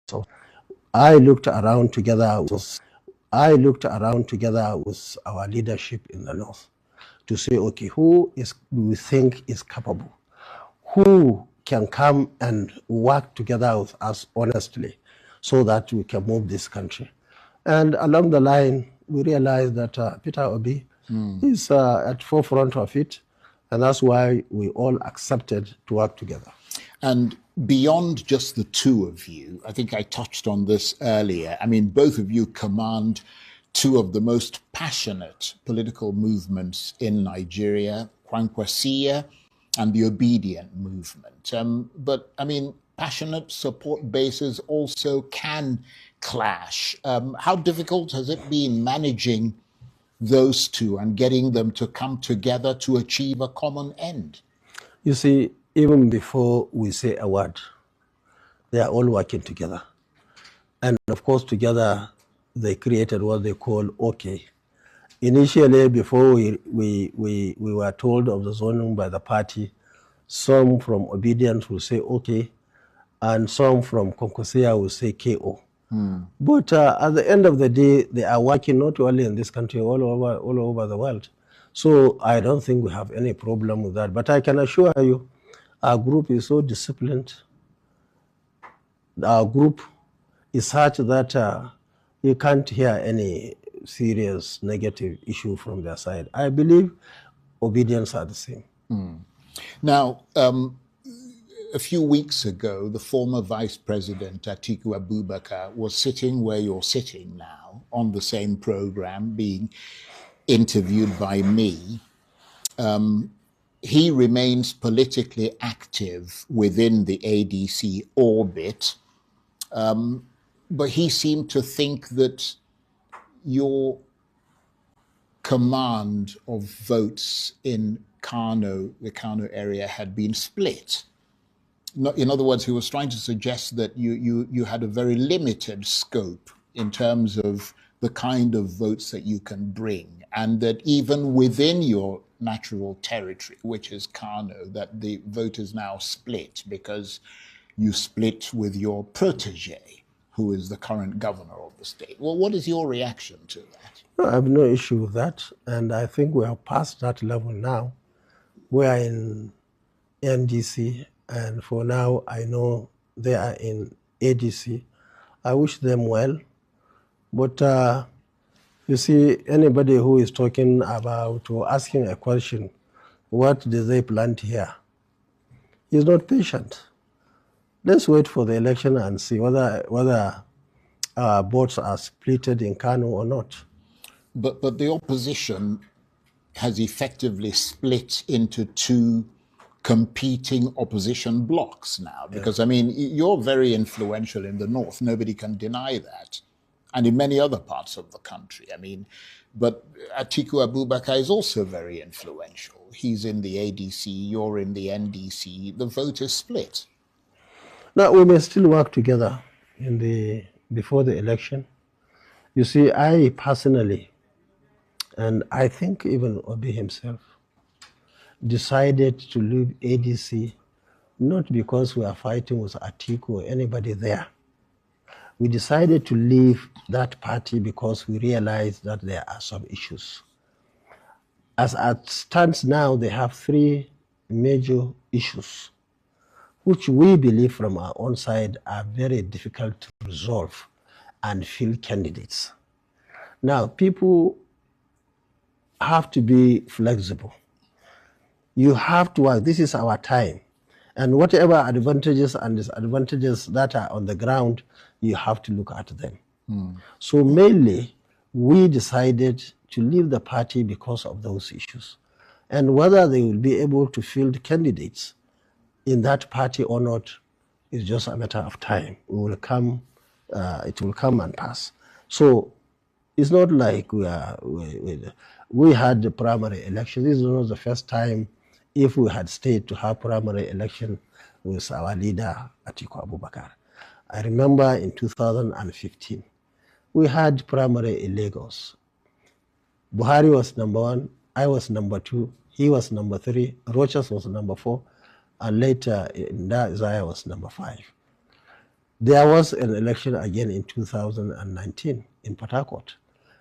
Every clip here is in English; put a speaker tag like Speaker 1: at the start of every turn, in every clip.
Speaker 1: So I looked around together with our leadership in the North to say, okay, who is we think is capable? Who can come and work together with us honestly so that we can move this country? And along the line, we realized that Peter Obi is at forefront of it, and that's why we all accepted to work together.
Speaker 2: And beyond just the two of you, I think I touched on this earlier. I mean, both of you command two of the most passionate political movements in Nigeria, Kwankwasiya and the Obedient movement. But I mean, passionate support bases also can clash. How difficult has it been managing those two and getting them to come together to achieve a common end?
Speaker 1: You see, even before we say a word, they are all working together. And of course, together, they created what they call OK. Initially, before we were told of the zoning by the party, some from Obedience will say OK, and some from Kwankwasiya will say KO. But at the end of the day, they are working not only in this country, all over the world. So I don't think we have any problem with that. But I can assure you, our group is so disciplined. Our group is such that you can't hear any serious negative issue from their side. I believe Obedience are the same.
Speaker 2: Now, a few weeks ago, the former Vice President Atiku Abubakar was sitting where you're sitting now on the same program, being interviewed by me. He remains politically active within the ADC orbit, but he seemed to think that your command of votes in Kano, the Kano area, had been split. In other words, he was trying to suggest that you had a very limited scope in terms of the kind of votes that you can bring, and that even within your natural territory, which is Kano, that the vote is now split because you split with your protege, who is the current governor of the state. Well, what is your reaction to that?
Speaker 1: No, I have no issue with that, and I think we are past that level now. We are in NDC, and for now, I know they are in ADC. I wish them well, but you see, anybody who is talking about or asking a question, what do they plant here, is not patient. Let's wait for the election and see whether votes are splitted in Kano or not.
Speaker 2: But the opposition has effectively split into two competing opposition blocks now, because I mean, you're very influential in the north, nobody can deny that, and in many other parts of the country. I mean, but Atiku Abubakar is also very influential. He's in the ADC, you're in the NDC, the vote is split.
Speaker 1: Now, we may still work together before the election. You see, I personally, and I think even Obi himself, decided to leave ADC not because we are fighting with Atiku or anybody there. We decided to leave that party because we realized that there are some issues. As it stands now, they have three major issues, which we believe from our own side are very difficult to resolve and field candidates. Now, people have to be flexible. You have to work. This is our time. And whatever advantages and disadvantages that are on the ground, you have to look at them. So mainly, we decided to leave the party because of those issues. And whether they will be able to field candidates in that party or not is just a matter of time. It will come and pass. So it's not like we had the primary election. This is not the first time. If we had stayed to have primary election with our leader, Atiku Abubakar. I remember in 2015, we had primary in Lagos. Buhari was number 1, I was number 2, he was number 3, Rochas was number 4, and later Isaiah was number 5. There was an election again in 2019 in Port Harcourt.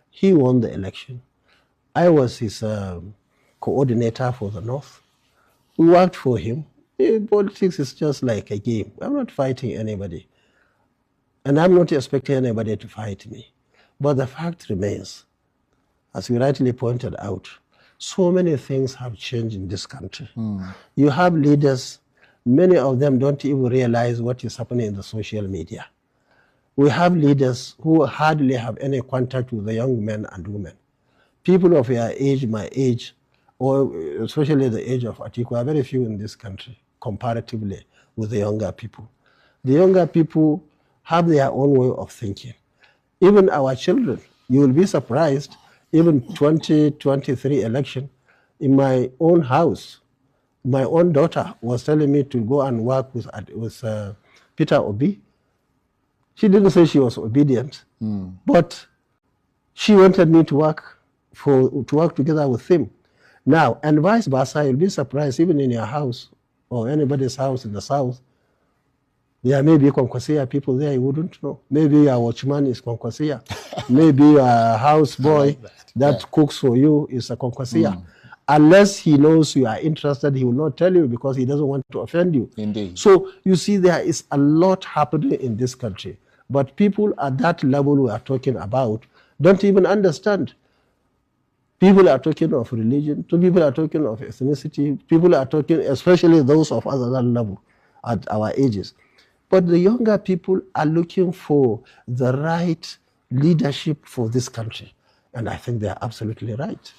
Speaker 1: He won the election. I was his coordinator for the North. We worked for him. Politics is just like a game. I'm not fighting anybody. And I'm not expecting anybody to fight me. But the fact remains, as you rightly pointed out, so many things have changed in this country. You have leaders, many of them don't even realize what is happening in the social media. We have leaders who hardly have any contact with the young men and women. People of your age, my age, or especially the age of Atiku, are very few in this country comparatively with the younger people. The younger people have their own way of thinking. Even our children, you will be surprised, even 2023 election, in my own house, my own daughter was telling me to go and work with Peter Obi. She didn't say she was obedient, but she wanted me to work together with him. Now, and vice versa, you'll be surprised, even in your house or anybody's house in the South, there may be Konkwasiya people there you wouldn't know. Maybe your watchman is Konkwasiya. Maybe your houseboy that cooks for you is a Konkwasiya. Unless he knows you are interested, he will not tell you because he doesn't want to offend you.
Speaker 2: Indeed.
Speaker 1: So you see, there is a lot happening in this country. But people at that level we are talking about don't even understand. People are talking of religion, people are talking of ethnicity, people are talking, especially those of us at that level, at our ages. But the younger people are looking for the right leadership for this country. And I think they are absolutely right.